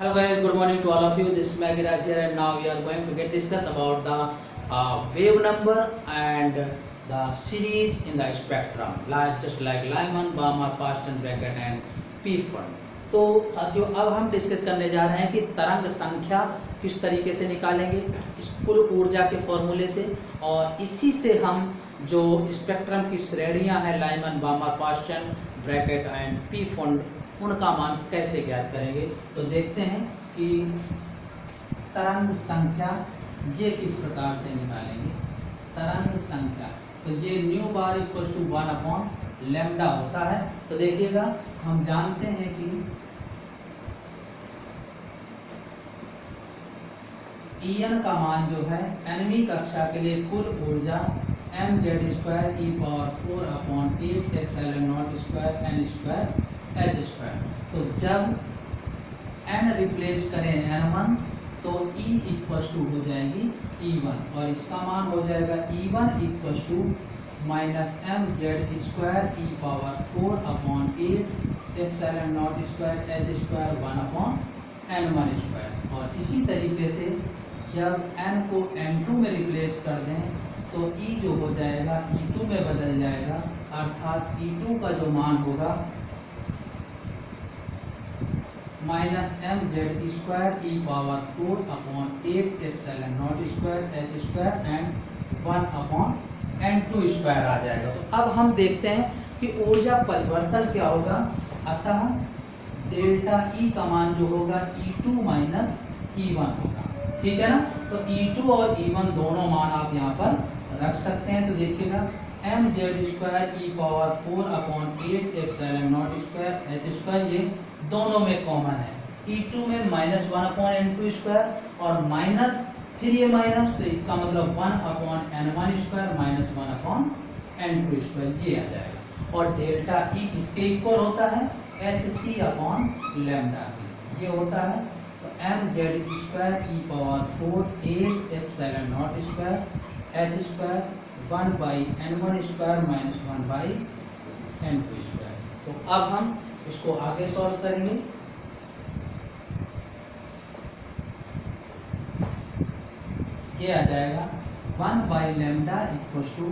Hello guys, good morning to all of you. This is Maggie Raj here, and now we are going to get discuss about the wave number and the series in the spectrum, just like Lyman, Balmer, Parsons, Brackett and P-Fund. तो साथियों, अब हम discuss करने जा रहे हैं कि तरंग संख्या किस तरीके से निकालेंगे इस कुल ऊर्जा के फॉर्मूले से, और इसी से हम जो स्पेक्ट्रम की श्रेणियां हैं Lyman, Balmer, Paschen, Brackett and Pfund, उनका मान कैसे ज्ञात करेंगे। तो देखते हैं कि तरंग संख्या ये किस प्रकार से निकालेंगे। तरंग संख्या तो ये न्यू बार इक्वल टू 1/λ होता है। तो देखिएगा, हम जानते हैं कि En का मान जो है nवीं कक्षा के लिए कुल ऊर्जा mz²e⁴8ε02n²h²। तो जब n रिप्लेस करें n1 तो E इक्वल टू हो जाएगी E1, और इसका मान हो जाएगा E1 इक्वल टू -mz²e⁴8ε02h²1/n1²। और इसी तरीके से जब n को n2 में रिप्लेस कर दें तो E जो हो जाएगा E2 में बदल जाएगा, अर्थात E2 का जो मान होगा -mz²e⁴8ε02h²1/n2² आ जाएगा। तो अब हम देखते हैं कि ऊर्जा परिवर्तन क्या होगा। अतः डेल्टा E का मान जो होगा E2 माइनस E1 होगा, ठीक है ना। तो E2 और E1 दोनों मान आप यहाँ पर रख सकते हैं। तो देखिएगा mz²e⁴8ε02h² ये दोनों में कॉमन है। E2 में -1/n2² और माइनस, फिर ये माइनस, तो इसका मतलब 1/n1² माइनस 1/n2² ये आ जाएगा। और डेल्टा E किसके इक्वल होता है? hc/λ ये होता है। तो mz²e⁴8ε02h²1/n1² माइनस 1/n2²। तो अब हम इसको आगे सॉल्व करेंगे। ये आ जाएगा 1/λ इक्वल टू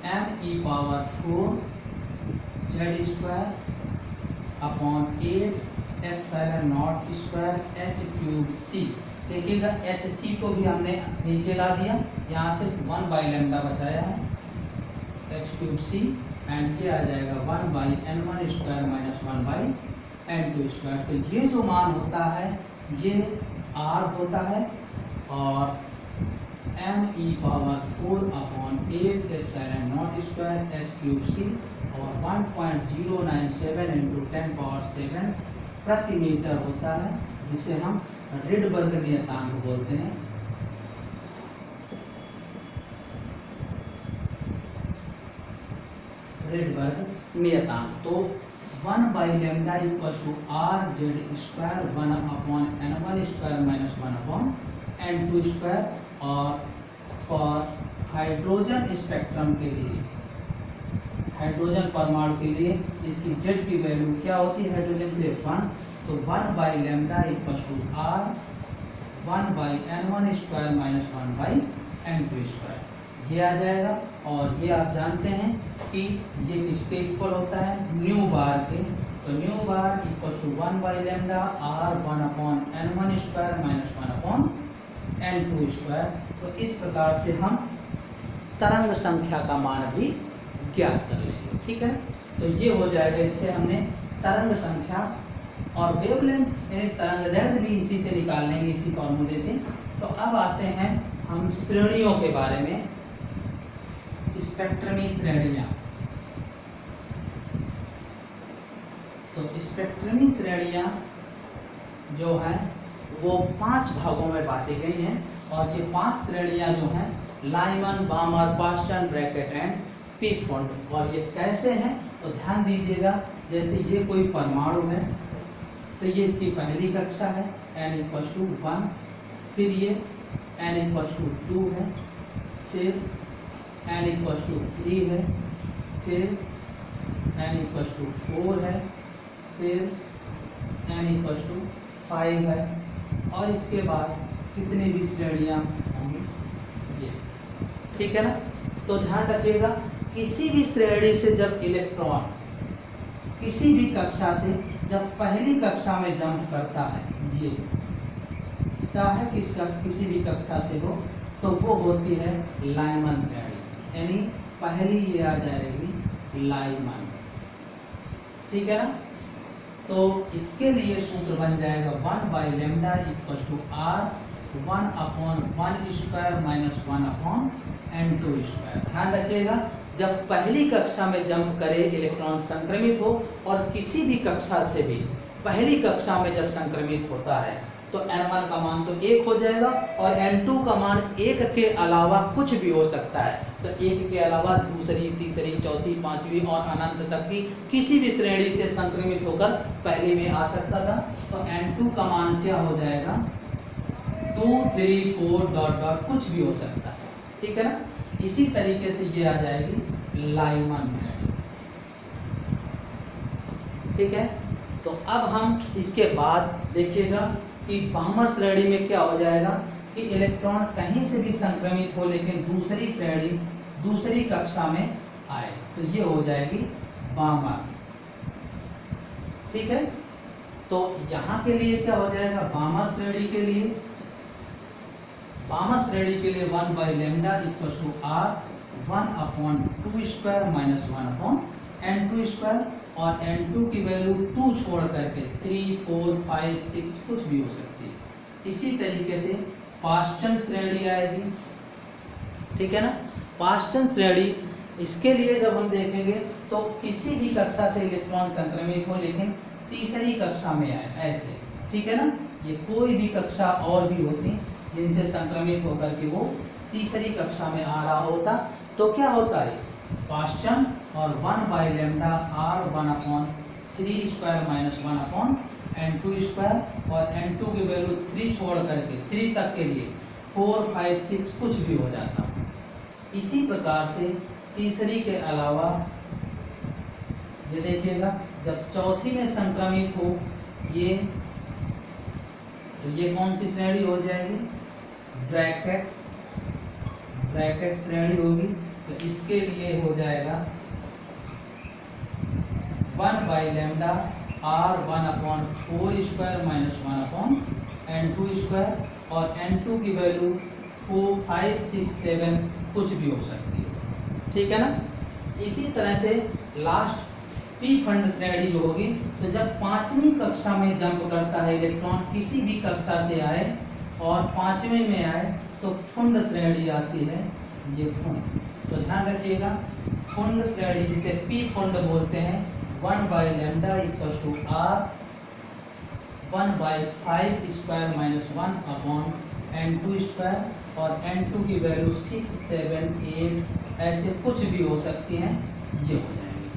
me⁴8ε02h³c। देखिएगा hc को भी हमने नीचे ला दिया, यहाँ सिर्फ 1/λ बचाया है, h³ एंड ये आ जाएगा 1/n1² माइनस 1/n2²। तो ये जो मान होता है ये r होता है, और me⁴8ε02h³ और 1097 × 10⁻7 प्रति मीटर होता है, जिसे हम रिडबर्ग नियतांक बोलते हैं। रिडबर्ग नियतांक तो 1/λ equal to rz²1/n1² minus 1/n2²। और फॉर हाइड्रोजन स्पेक्ट्रम के लिए, हाइड्रोजन परमाणु के लिए इसकी z की वैल्यू क्या होती है हाइड्रोजन के लिए 1। तो 1/λ equal to r 1/n1² minus 1/n2² ये आ जाएगा। और ये आप जानते हैं कि ये किसके इक्वल होता है? न्यू बार के। तो nu bar equal to 1/λ r 1/n1² minus 1/n2²। तो इस प्रकार से हम तरंग संख्या का मान भी ज्ञात कर लेंगे, ठीक है। तो ये हो जाएगा, इससे हमने तरंग संख्या और वेवलेंथ यानी तरंगदैर्घ्य भी इसी से निकाल लेंगे, इसी फॉर्मूले से। तो अब आते हैं हम श्रेणियों के बारे में। स्पेक्ट्रमी श्रेणियां, तो स्पेक्ट्रमी श्रेणियां जो हैं वो 5 भागों में बांटी गई हैं, और ये 5 श्रेणियां जो हैं Lyman, Balmer, Paschen, Brackett and Pfund. और ये कैसे हैं तो ध्यान दीजिएगा, जैसे ये कोई परमाणु है तो ये इसकी पहली कक्षा है n इक्वल टू 1, फिर ये n इक्वल टू 2 है, फिर n इक्वल टू 3 है, फिर n इक्वल टू 4 है, फिर n इक्वल टू 5 है, और इसके बाद कितनी भी श्रेणियां होंगी ये, ठीक है ना। तो ध्यान रखिएगा, किसी भी श्रेणी से जब इलेक्ट्रॉन किसी भी कक्षा से जब पहली कक्षा में जंप करता है, ये चाहे किसी भी कक्षा से हो, तो वो होती है लाइमन श्रेणी, यानी पहली ये आ जाएगी लाइमन, ठीक है ना। तो इसके लिए सूत्र बन जाएगा 1/λ = R 1/1² - 1/n²। ध्यान रखिएगा, जब पहली कक्षा में जंप करे इलेक्ट्रॉन संक्रमित हो, और किसी भी कक्षा से भी पहली कक्षा में जब संक्रमित होता है तो n1 का मान तो 1 हो जाएगा, और n2 का मान 1 के अलावा कुछ भी हो सकता है। तो 1 के अलावा दूसरी, तीसरी, चौथी, पांचवी और अनंत तक की किसी भी श्रेणी से संक्रमित होकर पहले में आ सकता था। तो n2 का मान क्या हो जाएगा, 2, 3, 4 ... कुछ भी हो सकता है, ठीक है ना। इसी तरीके से ये आ जाएगी लाइमन श्रेणी, ठीक है। तो अब हम इसके बाद देखिएगा कि बाहमर श्रेणी में क्या हो जाएगा कि इलेक्ट्रॉन कहीं से भी संक्रमित हो लेकिन दूसरी श्रेणी, दूसरी कक्षा में आए, तो ये हो जाएगी बाहमर, ठीक है। तो यहाँ के लिए क्या हो जाएगा, बाहमर श्रेणी के लिए 1/λ = R 1/2² - 1/n², और n2 की वैल्यू 2 छोड़ करके 3, 4, 5, 6 कुछ भी हो सकती है। इसी तरीके से पाश्चन श्रेणी आएगी, ठीक है ना। पाश्चन श्रेणी, इसके लिए जब हम देखेंगे तो किसी भी कक्षा से इलेक्ट्रॉन संक्रमित हो लेकिन तीसरी कक्षा में आए, ऐसे, ठीक है ना। ये कोई भी कक्षा और भी होती जिनसे संक्रमित होकर के वो तीसरी कक्षा में आ रहा होता, तो क्या होता है, पाश्चन, और 1/λ R 1/3² - 1/n², और n2 की वैल्यू 3 छोड़ करके 3 तक के लिए 4, 5, 6 कुछ भी हो जाता। इसी प्रकार से तीसरी के अलावा ये देखिएगा, जब चौथी में संक्रमित हो ये, तो ये कौन सी श्रेणी हो जाएगी, ब्रैकेट श्रेणी होगी। तो इसके लिए हो जाएगा 1/λ R 1/4² - 1/n², और n2 की वैल्यू 4, 5, 6, 7 कुछ भी हो सकती है, ठीक है ना। इसी तरह से लास्ट पी फंड श्रेणी जो होगी, तो जब पांचवी कक्षा में जंप करता है इलेक्ट्रॉन, किसी भी कक्षा से आए और पांचवें में आए, तो फुंड श्रेणी आती है, ये फुंड। तो ध्यान रखिएगा, फुंड श्रेणी जिसे पी फुंड बोलते हैं, 1/λ = R 1/5² - 1/n², और n2 की वैल्यू 6, 7, 8 ऐसे कुछ भी हो सकती हैं, ये हो जाएंगे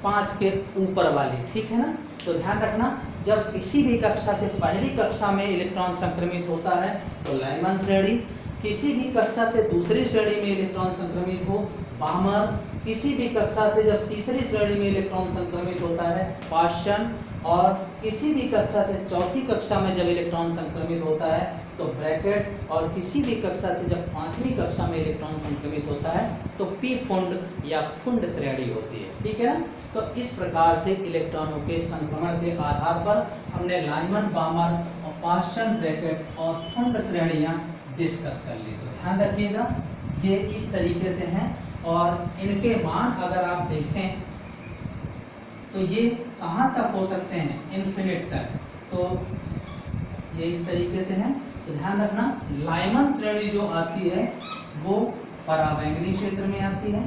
5 के ऊपर वाली, ठीक है ना। तो ध्यान रखना, जब किसी भी कक्षा से पहली कक्षा में इलेक्ट्रॉन संक्रमित होता है तो लाइमन श्रेणी, किसी भी कक्षा से दूसरी श्रेणी में इलेक्ट्रॉन संक्रमित हो बाहमर, किसी भी कक्षा से जब तीसरी श्रेणी में इलेक्ट्रॉन संक्रमित होता है पाश्चन, और किसी भी कक्षा से चौथी कक्षा में जब इलेक्ट्रॉन संक्रमित होता है तो ब्रैकेट, और किसी भी कक्षा से जब पांचवी कक्षा में इलेक्ट्रॉन संक्रमित होता है तो पी फुंड या फुंड श्रेणी होती है, ठीक है ना। तो इस प्रकार से इलेक्ट्रॉनों के संक्रमण के आधार पर हमने लाइमन, बाहमर और पाश्चन, ब्रैकेट और फुंड श्रेणियां डिस्कस कर ली। तो ध्यान रखिएगा, ये इस तरीके से हैं, और इनके मान अगर आप देखें तो ये कहाँ तक हो सकते हैं, इन्फिनिट तक। तो ये इस तरीके से हैं। तो ध्यान रखना, लाइमन श्रेणी जो आती है वो पराबैंगनी क्षेत्र में आती है,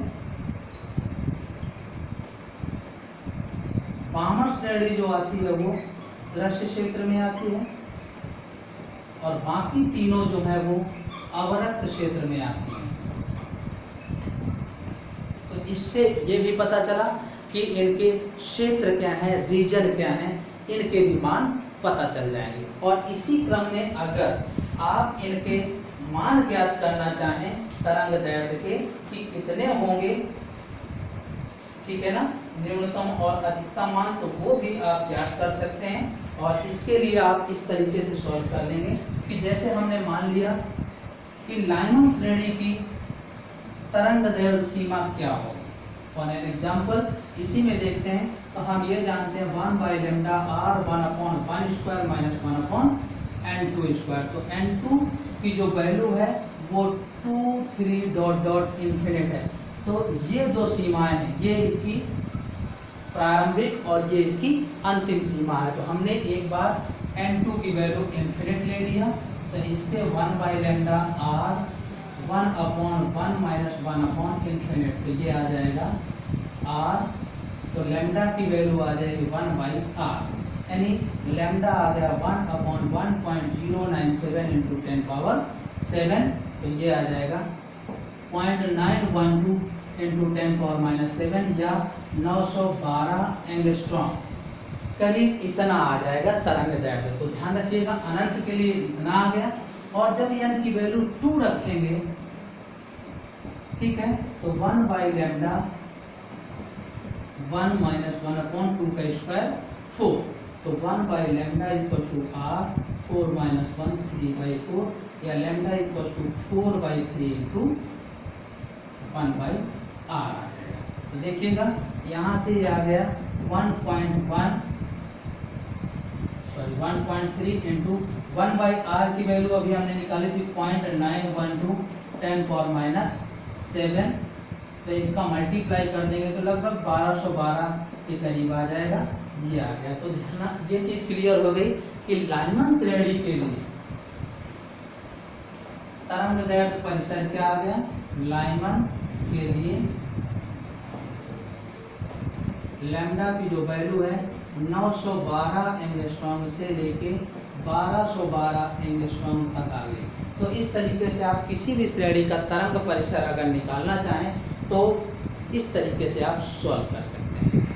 बाहमर श्रेणी जो आती है वो दृश्य क्षेत्र में आती है, और बाकी तीनों जो है वो अवरक्त क्षेत्र में आती है। तो इससे ये भी पता चला कि इनके क्षेत्र क्या है, रीजन क्या है, इनके भी मान पता चल जाएंगे। और इसी क्रम में अगर आप इनके मान ज्ञात करना चाहें तरंग दैर्ध्य के कि कितने होंगे, ठीक है ना, न्यूनतम और अधिकतम मान, तो वो भी आप ज्ञात कर सकते हैं। और इसके लिए आप इस तरीके से सॉल्व कर लेंगे कि जैसे हमने मान लिया कि लाइमन श्रेणी की तरंगदैर्घ्य सीमा क्या होगी। फॉर एन एग्जाम्पल इसी में देखते हैं, तो हम ये जानते हैं 1/λ r 1/1 square minus 1/n2 square. तो n2 की जो वैल्यू है वो 2 3 डॉट डॉट इन्फिनिट है। तो ये दो सीमाएं हैं, ये इसकी प्रारंभिक और ये इसकी अंतिम सीमा है। तो हमने एक बार n2 की वैल्यू इन्फिनिट ले लिया, तो इससे 1/λ r 1/1 माइनस 1/इन्फिनिट, तो ये आ जाएगा r। तो लैम्डा की वैल्यू आ जाएगी 1/r, यानी लैम्डा आ गया 1/1.097 इंटू 10⁻7। तो ये आ जाएगा 0.912 इंटू 10⁻7 या 912 एंगस्ट्रॉम, करीब इतना आ जाएगा तरंगदैर्घ्य। तो ध्यान रखिएगा अनंत के लिए इतना आ गया, और जब n की वैल्यू 2 रखेंगे, ठीक है, तो 1/λ 1 माइनस 1/2 का स्क्वायर 4। तो 1/λ इक्वल टू r 4 माइनस 1 3/4, या lambda equal to 4/3 into 1/r आ जाएगा। तो देखिएगा यहाँ से ये आ गया 1.3 इंटू 1/r की वैल्यू अभी हमने निकाली थी 0.912 10⁻7। तो इसका मल्टीप्लाई कर देंगे तो लगभग 1212 के करीब आ जाएगा, ये आ गया। तो ध्यान ये चीज क्लियर हो गई कि लाइमन श्रेणी के लिए तरंगदैर्घ्य परिसर क्या आ गया। लाइमन के लिए लैम्डा की जो वैल्यू है 912 एंगस्ट्रॉम से लेके 1212 एंगस्ट्रॉम तक आ गई। तो इस तरीके से आप किसी भी श्रेणी का तरंग परिसर अगर निकालना चाहें तो इस तरीके से आप सॉल्व कर सकते हैं।